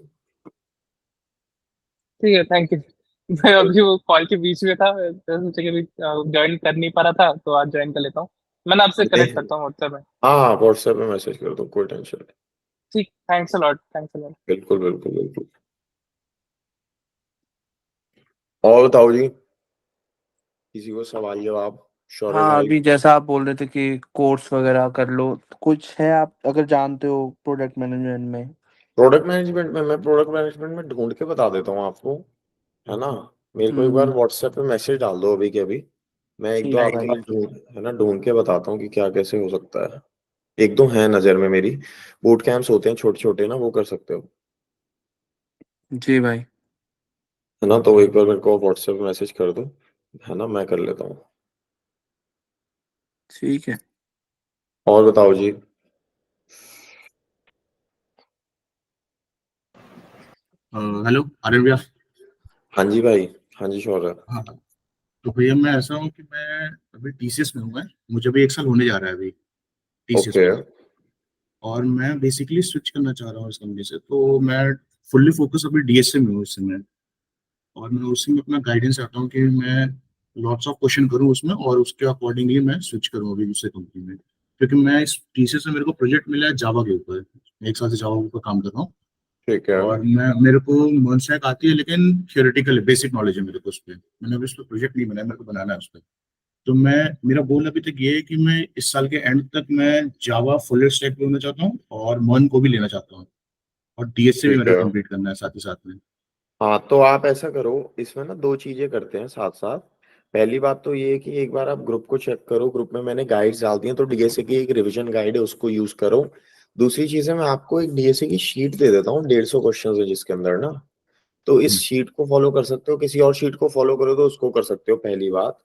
ठीक है, थैंक यू। मैं अभी वो कॉल के बीच में था, मैं सोचा कि अभी ज्वाइन कर नहीं पा रहा था, तो आज ज्वाइन कर लेता हूँ। मैं ना आपसे नहीं कनेक्ट करता हूँ व्हाट्सएप में। हाँ हाँ व्हाट्सएप पे मैसेज कर दो, कोई टेंशन नहीं। ठीक, thanks a lot, thanks a lot. बिल्कुल बिल्कुल बिल्कुल। और बताओ जी, किसी को सवाल जवाब। शौर्य हाँ, भाई। अभी जैसा आप बोल रहे थे कि कोर्स वगैरह कर लो, तो कुछ है आप अगर जानते हो प्रोडक्ट मैनेजमेंट में? मैं प्रोडक्ट मैनेजमेंट में ढूंढ के बता देता हूँ आपको, है ना। मेरे को एक बार हम्म। व्हाट्सएप पे मैसेज डाल दो अभी के अभी, मैं एक दो ठीक है आपके भाई। लिए ढूंढ है ना ढूंढ के बताता हूँ कि क्या कैसे हो सकता है। एक दो है नजर में मेरी, बूट कैंप्स होते हैं छोटे छोटे ना, वो कर सकते हो, जी भाई। है ना। तो एक बार मेरे को व्हाट्सएप पे मैसेज कर दो, है ना, मैं कर लेता हूँ। ठीक है। और बताओ जी। हेलो आर्यन भैया। हाँ जी भाई। हाँ जी शौर्य। हाँ हाँ। तो भैया मैं ऐसा हूँ कि मैं अभी टीसीएस में हूँ। मैं मुझे अभी 1 साल होने जा रहा है अभी टीसीएस ओके। में। और मैं बेसिकली स्विच करना चाह रहा हूँ इस कंपनी से। तो मैं फुल्ली फोकस अभी डीएसए में हूँ इस समय। और मैं उसी में अपना गाइडेंस चाहता हूँ कि मैं लॉट्स ऑफ क्वेश्चन करूँ उसमें, और उसके अकॉर्डिंगली मैं स्विच करूँ अभी दूसरे कंपनी में। क्योंकि मैं इस टीसीएस में मेरे को प्रोजेक्ट मिला है जावा के ऊपर। 1 साल से जावा के ऊपर काम कर रहा हूँ। ठीक है। और मैं मेरे को मॉन्स्टैक आती है, लेकिन थियोरेटिकल बेसिक नॉलेज है मेरे को उस पर। मैंने अभी उस पर प्रोजेक्ट नहीं बनाया, मेरे को बनाना है उस पर। तो मैं मेरा गोल अभी तक ये है कि मैं इस साल के एंड तक मैं जावा फुल स्टैक भी होना चाहता हूँ, और मन को भी लेना चाहता हूँ। और डीएसए भी ठीक मेरे है। को कंप्लीट करना है साथ ही साथ में। हाँ तो आप ऐसा करो, इसमें ना दो चीजें करते हैं साथ साथ। पहली बात तो ये है कि एक बार आप ग्रुप को चेक करो, ग्रुप में मैंने गाइड्स डाल दिए हैं, तो डीएसए की एक रिवीजन गाइड है उसको यूज करो। दूसरी चीज है, मैं आपको एक डीएसए की शीट दे देता हूँ, 150 क्वेश्चन है जिसके अंदर ना, तो इस शीट को फॉलो कर सकते हो, किसी और शीट को फॉलो करो तो उसको कर सकते हो, पहली बात।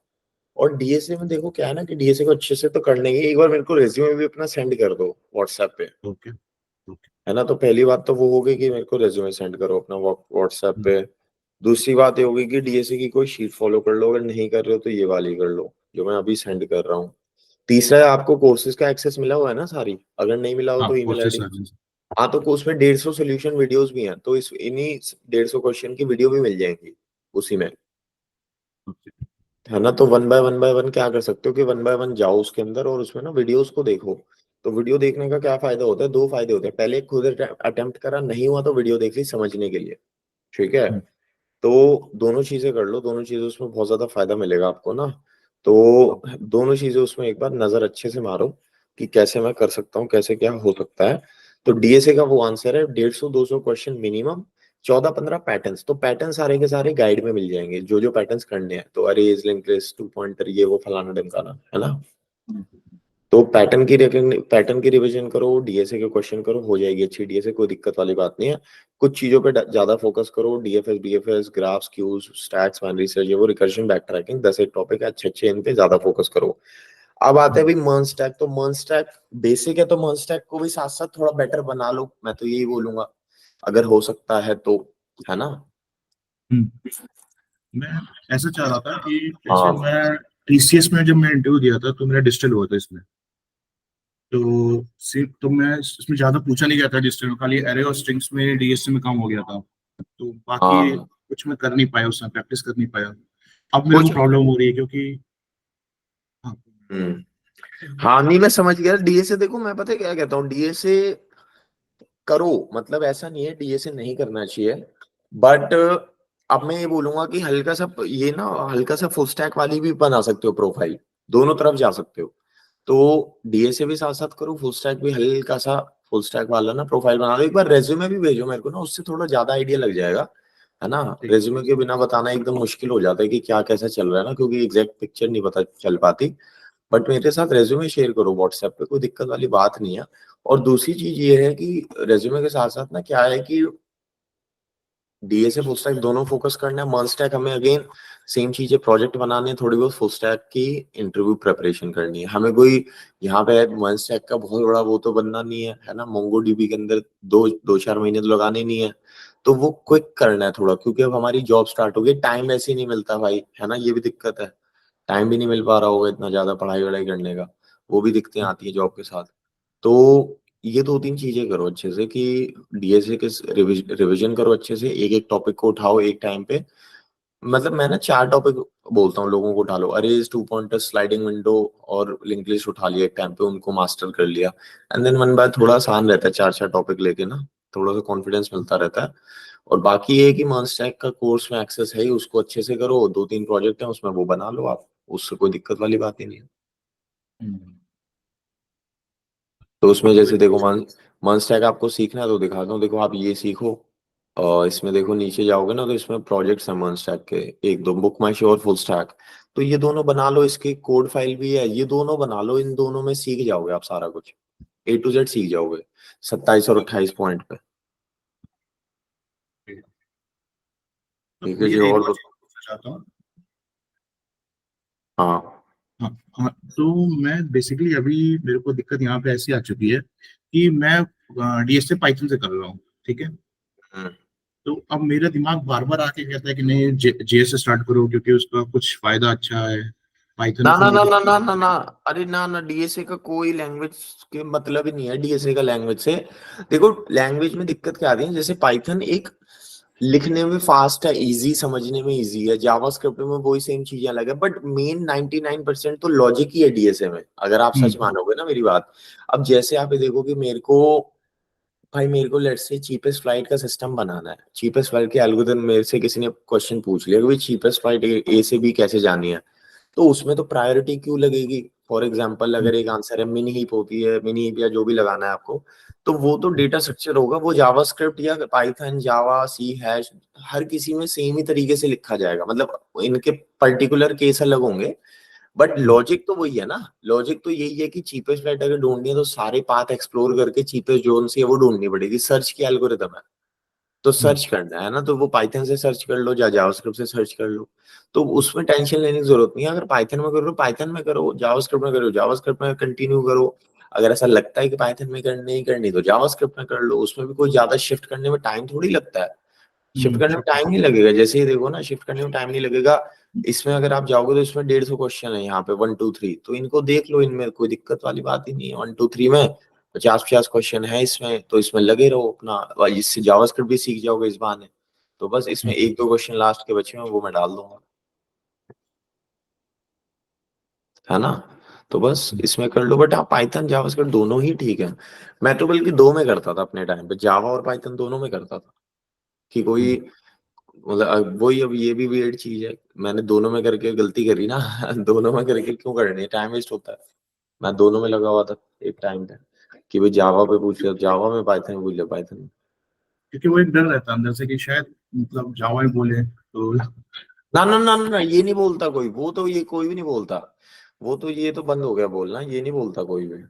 और डीएसए में देखो क्या है ना कि डीएसए को अच्छे से तो करने ही, एक बार मेरे को रेज्यूमे भी अपना सेंड कर दो व्हाट्सएप पे, ओके ओके। है ना। तो पहली बात तो वो होगी कि मेरे को रेज्यूमे सेंड करो अपना व्हाट्सएप पे। दूसरी बात ये होगी कि डीएसए की कोई शीट फॉलो कर लो, अगर नहीं कर रहे हो तो ये वाली कर लो जो मैं अभी सेंड कर रहा हूँ। तीसरा है, आपको कोर्सेज का एक्सेस मिला हुआ है ना सारी, अगर नहीं मिला हो हाँ तो ईमेल कोर्सेज आईडी। सारे। हाँ, तो उसमें 150 सोल्यूशन वीडियोस भी हैं, तो इस इन्हीं 150 क्वेश्चन की वीडियो भी मिल जाएंगी उसी में, ओके। है ना। तो वन बाय वन क्या कर सकते हो कि वन बाय वन जाओ उसके अंदर और उसमें ना वीडियोस को देखो। तो वीडियो देखने का क्या फायदा होता है, दो फायदे होते हैं। पहले खुद अटेम्प्ट करा, नहीं हुआ तो वीडियो देख ली समझने के लिए, ठीक है। तो दोनों चीजें कर लो, दोनों चीजें उसमें बहुत ज्यादा फायदा मिलेगा आपको ना। तो दोनों चीजें उसमें एक बार नजर अच्छे से मारो कि कैसे मैं कर सकता हूँ, कैसे क्या हो सकता है। तो डीएसए का वो आंसर है 150-200 क्वेश्चन मिनिमम, 14-15 पैटर्न्स। तो पैटर्न सारे के सारे गाइड में मिल जाएंगे, जो जो पैटर्न्स करने हैं। तो arrays, linked list, two pointer, ये वो फलाना ढिमकाना, है ना। तो पैटर्न की रिवीजन करो, डीएसए के क्वेश्चन करो, हो जाएगी अच्छी डीएसए, कोई दिक्कत वाली बात नहीं है। कुछ चीजों पे ज्यादा फोकस करो, DFS BFS, graphs, queues, stacks, binary research, ये वो, रिकर्जन, बैक ट्रैकिंग, 10 एक टॉपिक है अच्छे अच्छे, इन पे ज्यादा फोकस करो। अब आते हैं भाई मर्न स्टैक। तो मर्न स्टैक बेसिक है, तो मर्न स्टैक को भी साथ साथ थोड़ा बेटर बना लो, मैं तो यही बोलूंगा, अगर हो सकता है तो, है ना। मैं ऐसा चाह रहा था कि जैसे हाँ मैं टीसीएस में जब मैं इंटरव्यू दिया था तो मेरा डिजिटल हुआ था इसमें। तो सिर्फ तो मैं इसमें ज्यादा पूछा नहीं गया था डिजिटल में, खाली एरे और स्ट्रिंग्स में डीएसए में काम हो गया था। तो बाकी हाँ कुछ मैं कर नहीं पाया, उसमें प्रैक्टिस कर नहीं पाया। अब मेरे को कुछ प्रॉब्लम हो रही है क्योंकि हाँ। हाँ, नहीं मैं समझ गया। डीएसए देखो, मैं पता है क्या कहता हूँ, डीएसए करो, मतलब ऐसा नहीं है डीएसए नहीं करना चाहिए, बट अब मैं ये बोलूंगा कि हल्का सा ये ना, हल्का सा फुल स्टैक वाली भी बना सकते हो प्रोफाइल, दोनों तरफ जा सकते हो। तो डीएसए भी साथ साथ करो, फुल स्टैक भी हल्का सा, फुल स्टैक वाला ना प्रोफाइल बना लो। एक बार रेज्यूमे भी भेजो मेरे को ना, उससे थोड़ा ज्यादा आइडिया लग जाएगा, है ना। ठीक। रेज्यूमे के बिना बताना एकदम मुश्किल हो जाता है कि क्या कैसा चल रहा है ना, क्योंकि एग्जैक्ट पिक्चर नहीं पता चल पाती। बट मेरे साथ रेज्यूमे शेयर करो व्हाट्सएप पे, कोई दिक्कत वाली बात नहीं है। और दूसरी चीज ये है कि रेज्यूमे के साथ साथ ना क्या है कि डीएसए फुल स्टैक दोनों फोकस करना है। मर्न स्टैक हमें अगेन सेम चीज है, प्रोजेक्ट बनाने हैं, थोड़ी बहुत फुल स्टैक की इंटरव्यू प्रिपरेशन करनी है हमें। कोई यहाँ पे मर्न स्टैक का बहुत बड़ा वो तो बनना नहीं है ना। मोंगो डीबी के अंदर दो चार महीने तो लगाने नहीं है, तो वो क्विक करना है थोड़ा, क्योंकि अब हमारी जॉब स्टार्ट हो गई, टाइम वैसे ही नहीं मिलता भाई, है ना, ये भी दिक्कत है। टाइम भी नहीं मिल पा रहा होगा इतना ज्यादा पढ़ाई वढ़ाई करने का, वो भी दिक्कतें आती है जॉब के साथ। तो ये दो तीन चीजें करो अच्छे से कि डीएसए के रिवीजन करो अच्छे से, एक एक टॉपिक को उठाओ एक टाइम पे। मतलब मैं ना 4 टॉपिक बोलता हूँ लोगों को उठा लो, arrays, two pointer, sliding window और लिंक लिस्ट उठा लिया एक टाइम पे, उनको मास्टर कर लिया। एंड देन वन बाय थोड़ा आसान रहता है 4-4 टॉपिक लेके ना, थोड़ा सा कॉन्फिडेंस मिलता रहता है। और बाकी ये है कि मर्न स्टैक का कोर्स में एक्सेस है ही, उसको अच्छे से करो, 2-3 प्रोजेक्ट है उसमें, वो बना लो आप, उससे कोई दिक्कत वाली बात ही नहीं है। तो उसमें जैसे देखो वन स्टैक आपको सीखना है तो दिखाता हूँ, देखो आप ये सीखो। और इसमें देखो नीचे जाओगे ना तो इसमें प्रोजेक्ट्स हैं वन स्टैक के, एक दो, बुक माई शो और फुल स्टैक। तो ये दोनों बना लो, इसकी कोड फाइल भी है, ये दोनों बना लो, इन दोनों में सीख जाओगे आप सारा कुछ, A to Z सीख जाओगे 27 और 28 पॉइंट पे। तो ठीक है जी, भैया एक और और चीज पूछना चाहता हूँ। हाँ हाँ हाँ। तो मैं बेसिकली अभी मेरे को दिक्कत यहाँ पे ऐसी आ चुकी है कि मैं डीएसए पाइथन से कर रहा हूँ, ठीक है। हम्म। तो अब मेरा दिमाग बार बार आके कहता है कि नहीं जेएस से स्टार्ट करो क्योंकि उसका कुछ फायदा अच्छा है। पाइथन ना ना को ना ना तो ना ना ना, अरे ना ना, डीएसए का कोई लैंग्वेज के मतलब ही नहीं है डीएसए का लैंग्वेज से। देखो लैंग्वेज में दिक्कत क्या आती है, जैसे पाइथन एक लिखने में फास्ट है, इजी, समझने में इजी है, जावास्क्रिप्ट में वही सेम चीजें अलग है, बट मेन 99% तो लॉजिक ही है डीएसए में, अगर आप सच मानोगे ना मेरी बात। अब जैसे आप ये देखो कि मेरे को, भाई मेरे को लेट्स से चीपेस्ट फ्लाइट का सिस्टम बनाना है, चीपेस्ट फ्लाइट के एल्गोरिथम, मेरे से किसी ने क्वेश्चन पूछ लिया कि भाई चीपेस्ट फ्लाइट ए से बी कैसे जानी है, तो उसमें तो प्रायोरिटी क्यों लगेगी। फॉर एग्जाम्पल अगर एक आंसर है मिनी हीप होती है, मिनी हीप या जो भी लगाना है आपको, तो वो तो डेटा स्ट्रक्चर होगा, वो जावास्क्रिप्ट या पाइथन, जावा, सी हैश, हर किसी में सेम ही तरीके से लिखा जाएगा, मतलब इनके पर्टिकुलर केस अलग होंगे, बट लॉजिक तो वही है ना, लॉजिक तो यही है कि चीपेस्ट फ्लाइट अगर ढूंढनी है तो सारे पाथ एक्सप्लोर करके चीपेस्ट जोन से वो ढूंढनी पड़ेगी, सर्च की एल्गोरिथम है, तो सर्च करना है ना, तो वो पाइथन से सर्च कर लो या जावास्क्रिप्ट से सर्च कर लो, तो उसमें टेंशन लेने की जरूरत नहीं है। अगर पाइथन में करो पाइथन में करो, जावास्क्रिप्ट में करो जावास्क्रिप्ट में कंटिन्यू करो, अगर ऐसा लगता है कि पाइथन में करनी करनी तो जावास्क्रिप्ट में कर लो, उसमें भी कोई ज्यादा शिफ्ट करने में टाइम थोड़ी लगता है, शिफ्ट करने में टाइम नहीं लगेगा, जैसे ही देखो ना शिफ्ट करने में टाइम नहीं लगेगा। इसमें अगर आप जाओगे तो इसमें 150 क्वेश्चन है यहाँ पे 1 2 3, तो इनको देख लो, इनमें कोई दिक्कत वाली बात ही नहीं है। 1 2 3 में 50 क्वेश्चन है इसमें, तो इसमें लगे रहो अपना, इससे जावास्क्रिप्ट भी सीख जाओगे इस बहाने। तो बस इसमें 1 2 क्वेश्चन लास्ट के बचे हैं वो मैं डाल दूंगा, है ना, तो बस इसमें कर लो। बट आप पाइथन जावास्क्रिप्ट दोनों ही ठीक है, मैं तो बल्कि दो में करता था अपने टाइम पे, जावा और पाइथन दोनों में करता था, कि कोई मतलब वही, अब ये भी वियर्ड चीज है, मैंने दोनों में करके गलती करी ना दोनों में करके क्यों करनी है, टाइम वेस्ट होता है। मैं दोनों में लगा हुआ था एक टाइम पे, कि भाई जावा पे पूछ लिया जावा में, पाइथन में पूछ लिया पाइथन में। क्योंकि वो एक डर रहता है अंदर से कि शायद मतलब जावा ही बोले तो। ना ना ना ना, ये नहीं बोलता कोई, वो तो ये कोई भी नहीं बोलता, वो तो ये तो बंद हो गया बोलना, ये नहीं बोलता कोई भी।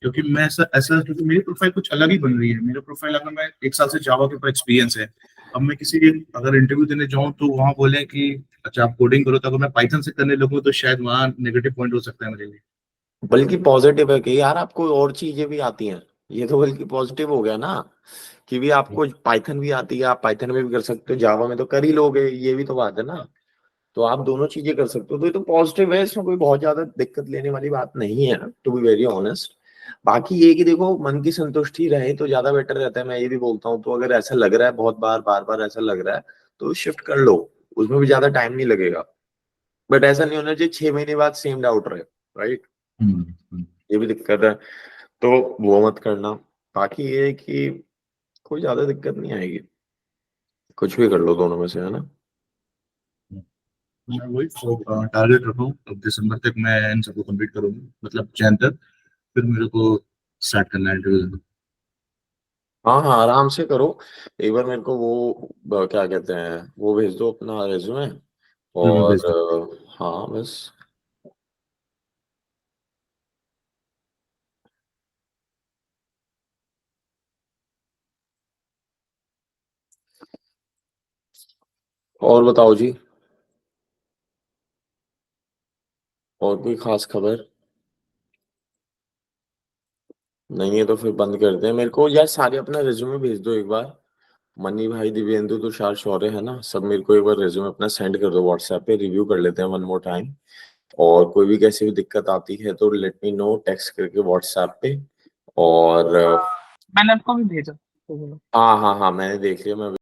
क्योंकि मैं ऐसा ऐसा क्योंकि मेरी प्रोफाइल कुछ अलग ही बन रही है, मेरा प्रोफाइल अगर मैं 1 साल से जावा के ऊपर एक्सपीरियंस है, अब मैं किसी अगर इंटरव्यू देने जाऊं तो वहां बोले कि अच्छा आप कोडिंग करो, तो अगर मैं पाइथन से करने लगूं तो शायद वहां नेगेटिव पॉइंट हो सकता है मेरे लिए। बल्कि पॉजिटिव है कि यार आपको और चीजें भी आती हैं, ये तो बल्कि पॉजिटिव हो गया ना, कि भी आपको पाइथन भी आती है, आप पाइथन में भी कर सकते हो, जावा में तो कर ही लोगे, ये भी तो बात है ना, तो आप दोनों चीजें कर सकते हो, तो ये तो पॉजिटिव है, इसमें कोई बहुत ज्यादा दिक्कत लेने वाली बात नहीं है, टू बी वेरी ऑनेस्ट। बाकी ये कि देखो मन की संतुष्टि रहे तो ज्यादा बेटर रहता है, मैं ये भी बोलता हूँ, तो अगर ऐसा लग रहा है बहुत बार बार ऐसा लग रहा है तो शिफ्ट कर लो, उसमें भी ज्यादा टाइम नहीं लगेगा, बट ऐसा नहीं होना चाहिए 6 महीने बाद सेम डाउट रहे, राइट, ये भी दिक्कत है, तो वो मत करना। बाकी ये है कि कोई ज्यादा दिक्कत नहीं आएगी, कुछ भी कर लो दोनों में से, है ना। मैं वही टारगेट रखा हूँ, अब दिसंबर तक मैं इन सबको कंप्लीट करूंगा, मतलब जैन तक, फिर मेरे को स्टार्ट करना है इंटरव्यू। हाँ हाँ आराम से करो, एक बार मेरे को वो क्या कहते हैं वो भेज दो अपना रेज्यूमे, मैं और भेज दूँ। हाँ बस। और बताओ जी, और कोई खास खबर नहीं है तो फिर बंद करते हैं, मेरे को यार सारे अपना रेज्यूमे भेज दो एक बार, मनी भाई, दिव्येंदु, तुषार, शौर्य, है ना, सब मेरे को एक बार रेज्यूमे अपना सेंड कर दो व्हाट्सएप पे, रिव्यू कर लेते हैं वन मोर टाइम, और कोई भी कैसी भी दिक्कत आती है तो लेट मी नो टेक्स्ट करके व्हाट्सएप पे, और मैंने आपको भी भेजा तो बोलो। हाँ हाँ हाँ मैंने देख लिया, मैं